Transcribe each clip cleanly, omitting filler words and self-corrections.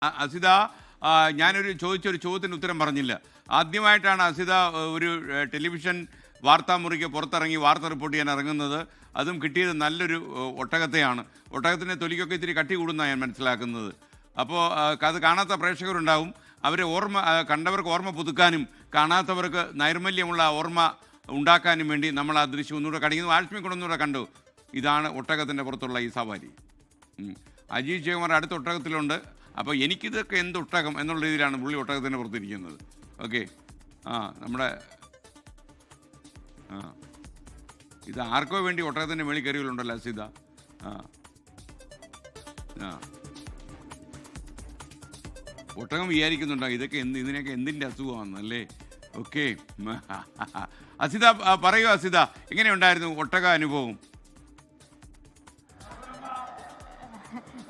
അസിത ഞാനൊരു ചോദിച്ചൊരു ചോദ്യത്തിന് ഉത്തരം പറഞ്ഞില്ല. ആദ്യമായിട്ടാണ് അസിത ഒരു ടെലിവിഷൻ വാർത്താമുറിക്ക് പുറത്തിറങ്ങി വാർത്ത റിപ്പോർട്ട് ചെയ്യാൻ ഇറങ്ങുന്നത്. അതും കിട്ടിയത് നല്ലൊരു ഒട്ടകത്തെയാണ്. ഒട്ടകത്തിൻ്റെ തൊലിക്കൊക്കെ ഇത്തിരി കട്ടി കൂടുന്നതാണ് ഞാൻ മനസ്സിലാക്കുന്നത്. അപ്പോൾ അത് കാണാത്ത പ്രേക്ഷകരുണ്ടാവും. അവരെ കണ്ടവർക്ക് ഓർമ്മ പുതുക്കാനും കാണാത്തവർക്ക് നൈർമല്യമുള്ള ഓർമ്മ ഉണ്ടാക്കാനും വേണ്ടി നമ്മൾ ആ ദൃശ്യം ഒന്നുകൂടെ കാണിക്കുന്നു. ആഷ്മി കൊണ്ടൊന്നുകൂടെ കണ്ടു. ഇതാണ് ഒട്ടകത്തിൻ്റെ പുറത്തുള്ള ഈ സവാരി. അജീഷ് ജയകുമാർ അടുത്ത ഒട്ടകത്തിലുണ്ട്. അപ്പോൾ എനിക്കിതൊക്കെ എന്ത് ഒട്ടകം എന്നുള്ള രീതിയിലാണ് പുള്ളി ഒട്ടകത്തിൻ്റെ പുറത്തിരിക്കുന്നത്. ഓക്കെ, നമ്മുടെ ഇത് ആർക്കോ വേണ്ടി ഒട്ടകത്തിൻ്റെ മേളിൽ കയറികളുണ്ടല്ലോ അസിത. ഒട്ടകം വിചാരിക്കുന്നുണ്ടോ ഇതൊക്കെ ഇതിനൊക്കെ എന്തിൻ്റെ അസുഖമാണെന്നല്ലേ? ഓക്കെ അസിത പറയൂ. അസിത, എങ്ങനെയുണ്ടായിരുന്നു ഒട്ടക അനുഭവം?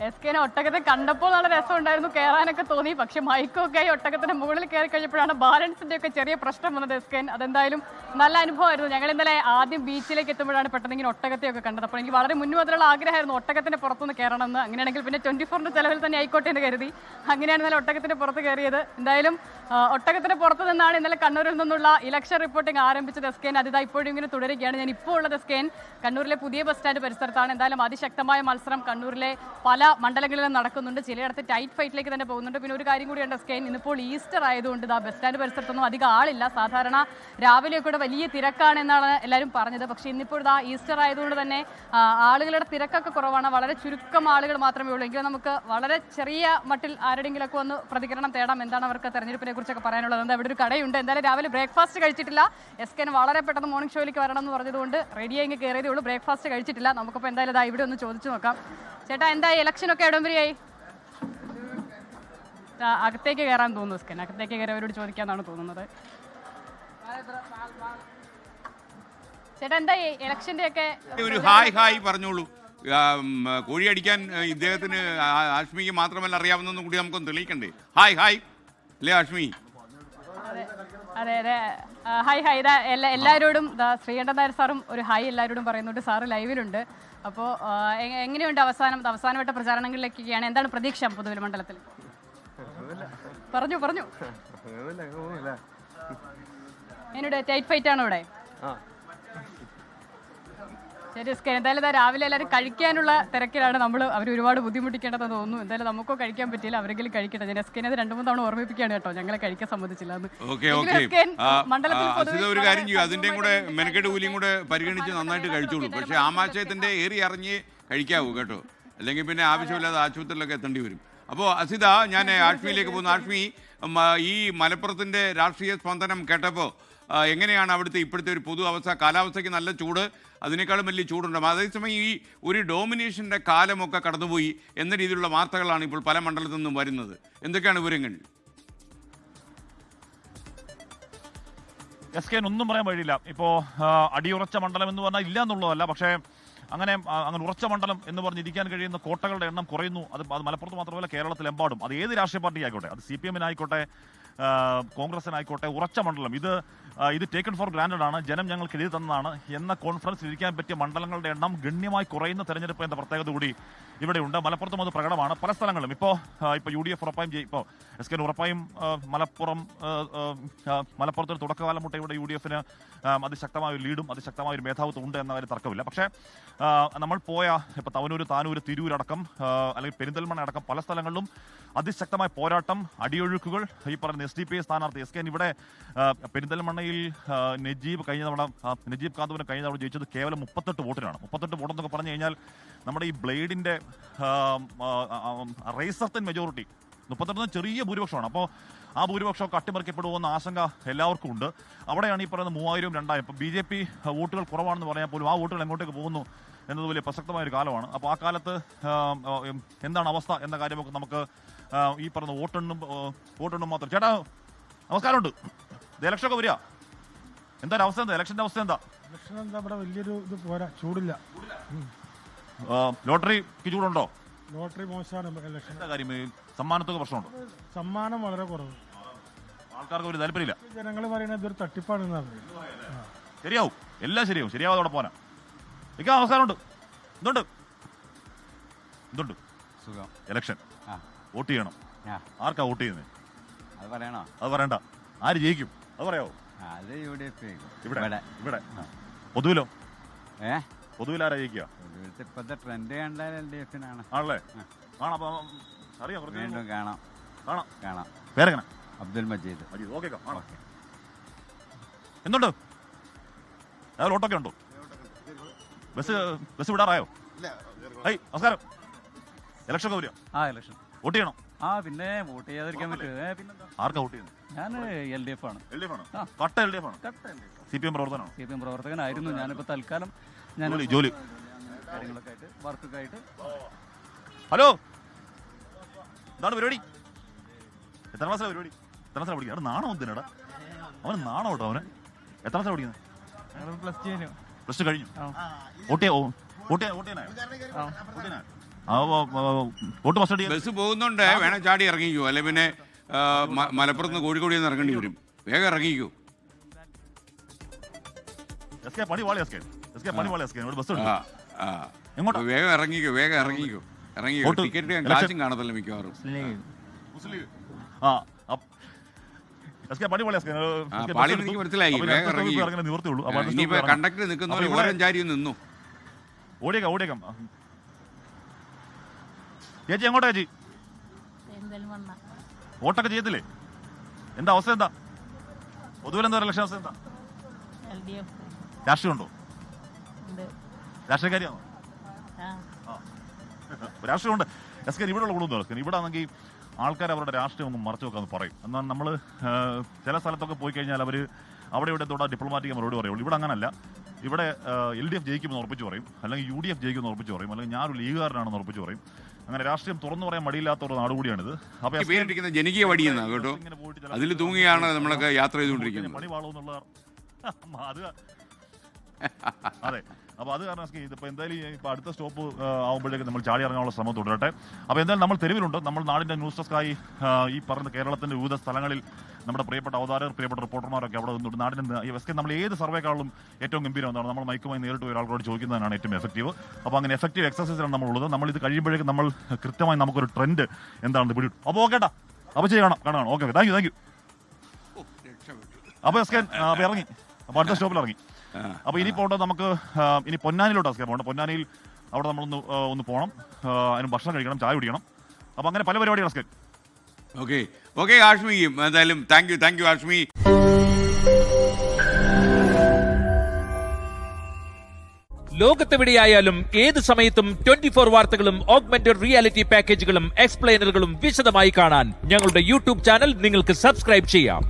എസ്കേനെ ഒട്ടകത്തെ കണ്ടപ്പോൾ നല്ല രസമുണ്ടായിരുന്നു, കയറാനൊക്കെ തോന്നി. പക്ഷെ മൈക്കൊക്കെ ഒട്ടകത്തിന്റെ മുകളിൽ കയറി കഴിഞ്ഞപ്പോഴാണ് ബാലൻസിന്റെ ഒക്കെ ചെറിയ പ്രശ്നം വന്നത്. എസ്കേൻ അതെന്തായാലും നല്ല അനുഭവമായിരുന്നു. ഞങ്ങൾ ഇന്നലെ ആദ്യം ബീച്ചിലേക്ക് എത്തുമ്പോഴാണ് പെട്ടെന്ന് ഇങ്ങനെ ഒട്ടകത്തെയൊക്കെ കണ്ടത്. അപ്പോൾ എനിക്ക് വളരെ മുൻമുതലുള്ള ആഗ്രഹമായിരുന്നു ഒട്ടകത്തിന്റെ പുറത്തുനിന്ന് കയറണമെന്ന്. അങ്ങനെയാണെങ്കിൽ പിന്നെ 24ന്റെ ചെലവിൽ തന്നെ ആയിക്കോട്ടെ എന്ന് കരുതി അങ്ങനെയാണ് ഇന്നലെ ഒട്ടകത്തിന്റെ പുറത്ത് കയറിയത്. എന്തായാലും ഒട്ടകത്തിന്റെ പുറത്ത് നിന്നാണ് ഇന്നലെ കണ്ണൂരിൽ നിന്നുള്ള ഇലക്ഷൻ റിപ്പോർട്ടിംഗ് ആരംഭിച്ചത്. എസ്കേൻ അതിതാ ഇപ്പോഴും ഇങ്ങനെ തുടരുകയാണ്. ഞാൻ ഇപ്പോൾ ഉള്ളത് എസ്കേൻ കണ്ണൂരിലെ പുതിയ ബസ് സ്റ്റാൻഡ് പരിസരത്താണ്. എന്തായാലും അതിശക്തമായ മത്സരം കണ്ണൂരിലെ പല മണ്ഡലങ്ങളിലും നടക്കുന്നുണ്ട്. ചിലയിടത്ത് ടൈറ്റ് ഫൈറ്റിലേക്ക് തന്നെ പോകുന്നുണ്ട്. പിന്നെ ഒരു കാര്യം കൂടിയുണ്ട് എസ്കേൻ, ഇന്നിപ്പോൾ ഈസ്റ്റർ ആയതുകൊണ്ട് ബസ് സ്റ്റാൻഡ് പരിസരത്തൊന്നും അധികം ആളില്ല. സാധാരണ രാവിലെയൊക്കെ ഇവിടെ വലിയ തിരക്കാണ് എന്നാണ് എല്ലാവരും പറഞ്ഞത്. പക്ഷേ ഇന്നിപ്പോൾ ഈസ്റ്റർ ആയതുകൊണ്ട് തന്നെ ആളുകളുടെ തിരക്കൊക്കെ കുറവാണ്. വളരെ ചുരുക്കം ആളുകൾ മാത്രമേ ഉള്ളൂ. എങ്കിലും നമുക്ക് വളരെ ചെറിയ മട്ടിൽ ആരുടെയെങ്കിലൊക്കെ ഒന്ന് പ്രതികരണം തേടാം. എന്താണ് അവർക്ക് തെരഞ്ഞെടുപ്പിനെ കുറിച്ചൊക്കെ പറയാനുള്ളത്? എന്താ ഇവിടെ ഒരു കടയുണ്ട്. എന്തായാലും രാവിലെ ബ്രേക്ക്ഫാസ്റ്റ് കഴിച്ചിട്ടില്ല. എസ്കേൻ വളരെ പെട്ടെന്ന് മോർണിംഗ് ഷോയിലേക്ക് വരണം എന്ന് പറഞ്ഞതുകൊണ്ട് റെഡിയായി ഇങ്ങനെ കയറിയതേ ഉള്ളൂ. ബ്രേക്ക്ഫാസ്റ്റ് കഴിച്ചിട്ടില്ല. നമുക്കിപ്പോൾ എന്തായാലും ഇവിടെ ഒന്ന് ചോദിച്ചു നോക്കാം. ചേട്ടാ, എന്താ ഇലക്ഷനൊക്കെ എവിടം വരെയായി? അകത്തേക്ക് കയറാൻ തോന്നുന്നു എസ്കേൻ. അകത്തേക്ക് കയറിയവരോട് ചോദിക്കാന്നാണ് തോന്നുന്നത്. ചേട്ടാ, എന്താ ഇലക്ഷന്റെ ഒക്കെ ഒരു ഹായ് പറഞ്ഞോളൂ. കോഴി അടിക്കാൻ ഇദ്ദേഹത്തിന് ആഷ്മിക്ക് മാത്രമല്ല അറിയാവുന്നതെന്നും കൂടി നമുക്കൊന്ന് തെളിയിക്കണ്ടേ? ഹായ് അല്ലേ ആഷ്മി? അതെ ഹായ് ഇതാ എല്ലാവരോടും ശ്രീകണ്ഠൻ നായർ സാറും ഒരു ഹായ് എല്ലാവരോടും പറയുന്നുണ്ട്. സാറ് ലൈവിലുണ്ട്. അപ്പോൾ എങ്ങനെയുണ്ട് അവസാനവട്ട പ്രചാരണങ്ങളിലേക്കൊക്കെയാണ്? എന്താണ് പ്രതീക്ഷ പൊതുവിൽ മണ്ഡലത്തിൽ? പറഞ്ഞു എന്നോട് ടൈറ്റ് ഫൈറ്റ് ആണോ ഇവിടെ? ശരി എസ്കേൻ, എന്തായാലും രാവിലെ എല്ലാവരും കഴിക്കാനുള്ള തിരക്കിലാണ്. അവർ ഒരുപാട് ബുദ്ധിമുട്ടിക്കേണ്ടതെന്ന് തോന്നുന്നു. എന്തായാലും നമുക്കോ കഴിക്കാൻ പറ്റില്ല, അവരെങ്കിലും കഴിക്കട്ടെ. ഞാൻ എസ്കേനെ അത് 2-3 തവണ ഓർമ്മിപ്പിക്കുകയാണ് കേട്ടോ, ഞങ്ങളെ കഴിക്കാൻ സമ്മതിച്ചില്ല എന്ന്. ഒരു കാര്യം ചെയ്യും, അതിന്റെ കൂടെ മെനക്കെട്ട് കൂലിയും കൂടെ പരിഗണിച്ച് നന്നായിട്ട് കഴിച്ചോളൂ. പക്ഷെ ആമാശയത്തിന്റെ ഏറി അറിഞ്ഞ് കഴിക്കാവൂ കേട്ടോ, അല്ലെങ്കിൽ പിന്നെ ആവശ്യമില്ലാതെ ആശുപത്രിയിലൊക്കെ എത്തേണ്ടി വരും. അപ്പോൾ അസിത, ഞാൻ ആഷ്മിയിലേക്ക് പോകുന്നു. ആഷ്മി, ഈ മലപ്പുറത്തിന്റെ രാഷ്ട്രീയ സ്പന്ദനം കേട്ടപ്പോൾ എങ്ങനെയാണ് അവിടുത്തെ ഇപ്പോഴത്തെ ഒരു പൊതു അവസ്ഥ? കാലാവസ്ഥയ്ക്ക് നല്ല ചൂട്, അതിനേക്കാളും വലിയ ചൂടുണ്ടാകും. അതേസമയം ഈ ഒരു ഡോമിനേഷൻ്റെ കാലമൊക്കെ കടന്നുപോയി എന്ന രീതിയിലുള്ള വാർത്തകളാണ് ഇപ്പോൾ പല മണ്ഡലത്തിൽ നിന്നും വരുന്നത്. എന്തൊക്കെയാണ് വിവരങ്ങൾ? എസ്കേൻ, ഒന്നും പറയാൻ വഴിയില്ല. ഇപ്പോൾ അടിയുറച്ച മണ്ഡലം എന്ന് പറഞ്ഞാൽ ഇല്ല എന്നുള്ളതല്ല, പക്ഷേ അങ്ങനെ ഉറച്ച മണ്ഡലം എന്ന് പറഞ്ഞിരിക്കാൻ കഴിയുന്ന കോട്ടകളുടെ എണ്ണം കുറയുന്നു. അത് മലപ്പുറത്ത് മാത്രമല്ല, കേരളത്തിലെമ്പാടും. അത് ഏത് രാഷ്ട്രീയ പാർട്ടി ആയിക്കോട്ടെ, അത് CPM-നായിക്കോട്ടെ കോൺഗ്രസിനായിക്കോട്ടെ, ഉറച്ച മണ്ഡലം ഇത് ടേക്കൺ ഫോർ ഗ്രാൻഡഡ് ആണ്, ജനം ഞങ്ങൾക്ക് എഴുതി തന്നതാണ് എന്ന കോൺഫറൻസിൽ ഇരിക്കാൻ പറ്റിയ മണ്ഡലങ്ങളുടെ എണ്ണം ഗണ്യമായി കുറയുന്ന തെരഞ്ഞെടുപ്പ് എന്ന പ്രത്യേകത കൂടി ഇവിടെയുണ്ട്. മലപ്പുറത്തും അത് പ്രകടമാണ്. പല സ്ഥലങ്ങളും ഇപ്പോൾ UDF ഉറപ്പായും ഇപ്പോൾ എസ്കേൻ ഉറപ്പായും മലപ്പുറത്തൊരു തുടക്കകാലം മുട്ട ഇവിടെ UDF-ന് അതിശക്തമായ ഒരു ലീഡും അതിശക്തമായ ഒരു മേധാവിത്വം ഉണ്ട് എന്ന കാര്യം തർക്കമില്ല. പക്ഷേ നമ്മൾ പോയ ഇപ്പോൾ തവനൂർ, താനൂർ, തിരൂരടക്കം അല്ലെങ്കിൽ പെരിന്തൽമണ്ണ അടക്കം പല സ്ഥലങ്ങളിലും അതിശക്തമായ പോരാട്ടം, അടിയൊഴുക്കുകൾ. ഈ പറഞ്ഞ SDP സ്ഥാനാർത്ഥി എസ്കേൻ ഇവിടെ പെരിന്തൽമണ്ണയിൽ നജീബ് കാന്തപുരം കഴിഞ്ഞ തവണ ജയിച്ചത് കേവലം 38 വോട്ടിനാണ്. 38 വോട്ടെന്നൊക്കെ പറഞ്ഞു കഴിഞ്ഞാൽ നമ്മുടെ ഈ ബ്ലേഡിന്റെ റേസർത്തൻ മെജോറിറ്റി 38 ചെറിയ ഭൂരിപക്ഷമാണ്. അപ്പോൾ ആ ഭൂരിപക്ഷമൊക്കെ അട്ടിമറിക്കപ്പെടുമെന്ന ആശങ്ക എല്ലാവർക്കും ഉണ്ട്. അവിടെയാണ് ഈ പറയുന്ന 3000, 2000. ഇപ്പോൾ BJP വോട്ടുകൾ കുറവാണെന്ന് പറഞ്ഞാൽ പോലും ആ വോട്ടുകൾ എങ്ങോട്ടേക്ക് പോകുന്നു എന്നത് വലിയ പ്രസക്തമായ ഒരു കാലമാണ്. അപ്പോൾ ആ കാലത്ത് എന്താണ് അവസ്ഥ എന്ന കാര്യമൊക്കെ നമുക്ക് ഈ പറഞ്ഞ വോട്ടെണ്ണും മാത്രം. ചേട്ടാ നമസ്കാരമുണ്ട്. ഇലക്ഷനൊക്കെ വരിക, എന്താണ് അവസ്ഥ? ഇലക്ഷൻ്റെ അവസ്ഥ എന്താ? ഇലക്ഷൻ എന്താ, ഇവിടെ വലിയൊരു ഇത് പോരാ, ചൂടില്ല. ലോട്ടറിക്ക് ചൂടുണ്ടോ? ലോട്ടറി മോശമാണ്. ഇലക്ഷൻ കാര്യം സമ്മാനത്തൊക്കെ പ്രശ്നമുണ്ടോ? സമ്മാനം വളരെ കുറവ്. ആൾക്കാർക്ക് ഒരു താല്പര്യമില്ല. ജനങ്ങൾ പറയുന്നത് ഇതൊരു തട്ടിപ്പാണെന്ന്. ശരിയാവും, എല്ലാം ശരിയാവും. അവിടെ പോരാ. നമസ്കാരമുണ്ട്. എന്തുണ്ട്? ഇലക്ഷൻ വോട്ട് ചെയ്യണം. ആർക്കാ വോട്ട് ചെയ്യുന്നത്? അത് പറയണോ? അത് പറയണ്ട. ആര് ജയിക്കും അത് പറയാവോ? അത് UDF ഇവിടെ ഇവിടെ പൊതുവിലോ? പൊതുവിൽ ആരാ ജയിക്കുക? ഇപ്പോഴത്തെ ട്രെൻഡ് കണ്ടാൽ LDF-നാണ്. ആണല്ലേ? കാണാം. അപ്പൊ അറിയാം, വീണ്ടും കാണാം. കാണാം. പേരെങ്ങനെ? അബ്ദുൽ മജീദ്. ഓക്കെ. എന്തുണ്ട്? രാവിലെ ഓട്ടൊക്കെ ഉണ്ടോ? ബസ് വിടാറായോ? നമസ്കാരം. ഇലക്ഷൻ ഒക്കെ വരിക? ഇലക്ഷൻ വോട്ട് ചെയ്യണം. പിന്നെ വോട്ട് ചെയ്യാതിരിക്കാൻ പറ്റുമോ? ആർക്കാ വോട്ട് ചെയ്യുന്നത്? ഞാൻ LDF ആണ്. കട്ട LDF ആണ്. CPM പ്രവർത്തനമാണോ? CPM പ്രവർത്തകനായിരുന്നു. ഞാനിപ്പോ തൽക്കാലം ജോലി കാര്യങ്ങളൊക്കെ ആയിട്ട് വർക്കൊക്കെ ആയിട്ട്. ഹലോ, എന്താണ് പരിപാടി? എത്ര ക്ലാസ്സിലാണ് പരിപാടി? എത്ര ക്ലാസ്സിലാണ് പഠിക്കുക? അവിടെ നാണം എന്തിനാടാ? അവന് നാണം കേട്ടോ. അവന് എത്ര ക്ലാസ്സിലാണ് പഠിക്കുന്നത്? +2 കഴിഞ്ഞു. Vote must. ബസ് പോകുന്നുണ്ട്, വേണം ചാടി ഇറങ്ങിക്കോ, അല്ലെ പിന്നെ മലപ്പുറത്ത് നിന്ന് കോഴിക്കോട് നിന്ന് ഇറങ്ങേണ്ടി വരും. വേഗം ഇറങ്ങിക്കോ. വേഗം ഇറങ്ങിക്കോ. ടിക്കറ്റ് കാശും കാണത്തില്ല മിക്കവാറും. പാളി എനിക്ക് മനസ്സിലായി. വേഗം ഇറങ്ങിക്കോ. ഇനിയിപ്പോ കണ്ടക്ടർ നിൽക്കുന്ന ഓരോ ചാരി നിന്നു. ഓടിയേക്കാം. ചേച്ചി എങ്ങോട്ടാ ചേച്ചി? വോട്ടൊക്കെ ചെയ്യത്തില്ലേ? എന്താ അവസ്ഥ? എന്താ പൊതുവിലെന്താ ഇലക്ഷൻ അവസ്ഥ? എന്താ രാഷ്ട്രീയമുണ്ടോ? രാഷ്ട്രീയക്കാരിയാണോ? രാഷ്ട്രീയമുണ്ട്. ഇവിടെയുള്ള ഗുണമെന്ന് ഇവിടെ ആണെങ്കിൽ ആൾക്കാർ അവരുടെ രാഷ്ട്രീയം ഒന്നും മറച്ചു വെക്കാന്ന് പറയും. എന്നാൽ നമ്മൾ ചില സ്ഥലത്തൊക്കെ പോയി കഴിഞ്ഞാൽ അവർ അവിടെ ഇവിടെ തൊട്ടാ ഡിപ്ലോമാറ്റിക് മറുപടി പറയുള്ളൂ. ഇവിടെ അങ്ങനല്ല. ഇവിടെ LDF ജയിക്കുമെന്ന് ഉറപ്പിച്ച് പറയും, അല്ലെങ്കിൽ UDF ജയിക്കുമെന്ന് ഉറപ്പിച്ച് പറയും, അല്ലെങ്കിൽ ഞാനൊരു ലീഗുകാരനാണെന്ന് ഉറപ്പിച്ച് പറയും. അങ്ങനെ രാഷ്ട്രീയം തുറന്നു പറയാൻ മടിയില്ലാത്ത ഒരു നാട് കൂടിയാണിത്. അപ്പൊ പേരിട്ടിരിക്കുന്ന ജനകീയ വടിയെന്നാ കേട്ടോ. അതിൽ തൂങ്ങിയാണ് നമ്മളൊക്കെ യാത്ര ചെയ്തുകൊണ്ടിരിക്കുന്നത്. പണി പാളോന്നുള്ള അത് അതെ. അപ്പോൾ അത് കാരണം ഇതിപ്പോൾ എന്തായാലും ഇപ്പോൾ അടുത്ത സ്റ്റോപ്പ് ആകുമ്പോഴേക്കും നമ്മൾ ചാടി ഇറങ്ങാനുള്ള ശ്രമം തുടരട്ടെ. അപ്പോൾ എന്തായാലും നമ്മൾ തെരുവിലുണ്ട്. നമ്മൾ നാടിൻ്റെ ന്യൂസ് ഡെസ്കായി ഈ പറഞ്ഞ കേരളത്തിൻ്റെ വിവിധ സ്ഥലങ്ങളിൽ നമ്മുടെ പ്രിയപ്പെട്ട അവതാരകർ, പ്രിയപ്പെട്ട റിപ്പോർട്ടർമാരൊക്കെ അവിടെ നിന്നുണ്ട്. നാടിൻ്റെ ഈ നമ്മൾ ഏത് സർവേക്കാളും ഏറ്റവും ഗംഭീരം എന്താണ്? നമ്മൾ മൈക്കുമായി നേരിട്ട് ഒരാളോട് ചോദിക്കുന്നതാണ് ഏറ്റവും എഫക്റ്റീവ്. അപ്പോൾ അങ്ങനെ എഫക്റ്റീവ് എക്സസൈസാണ് നമ്മളുള്ളത്. നമ്മളിത് കഴിയുമ്പോഴേക്കും നമ്മൾ കൃത്യമായി നമുക്കൊരു ട്രെൻഡ് എന്താണെന്ന് പിടിയിട്ടു. അപ്പോൾ ഓക്കേട്ടാ, അപ്പോൾ കാണാം. Okay, thank you. അപ്പോൾ എസ്കേൻ അപ്പോൾ ഇറങ്ങി. അപ്പോൾ അടുത്ത സ്റ്റോപ്പിൽ ഇറങ്ങി. അപ്പോൾ ഇനി പോകേണ്ടത് നമുക്ക് ഇനി പൊന്നാനിയിലോട്ട് എസ്കേൻ പോകണം. പൊന്നാനിയിൽ അവിടെ നമ്മളൊന്ന് പോകണം. അതിന് ഭക്ഷണം കഴിക്കണം, ചായ കുടിക്കണം. അപ്പോൾ അങ്ങനെ പല പരിപാടികൾ എസ്കേൻ. ഓക്കെ ഹാഷ്മി, എന്തായാലും താങ്ക് യു ഹാഷ്മി. ലോകത്തെവിടെയായാലും ഏത് സമയത്തും 24 വാർത്തകളും ഓഗ്മെന്റഡ് റിയാലിറ്റി പാക്കേജുകളും എക്സ്പ്ലെയിനറുകളും വിശദമായി കാണാൻ ഞങ്ങളുടെ YouTube ചാനൽ നിങ്ങൾക്ക് സബ്സ്ക്രൈബ് ചെയ്യാം.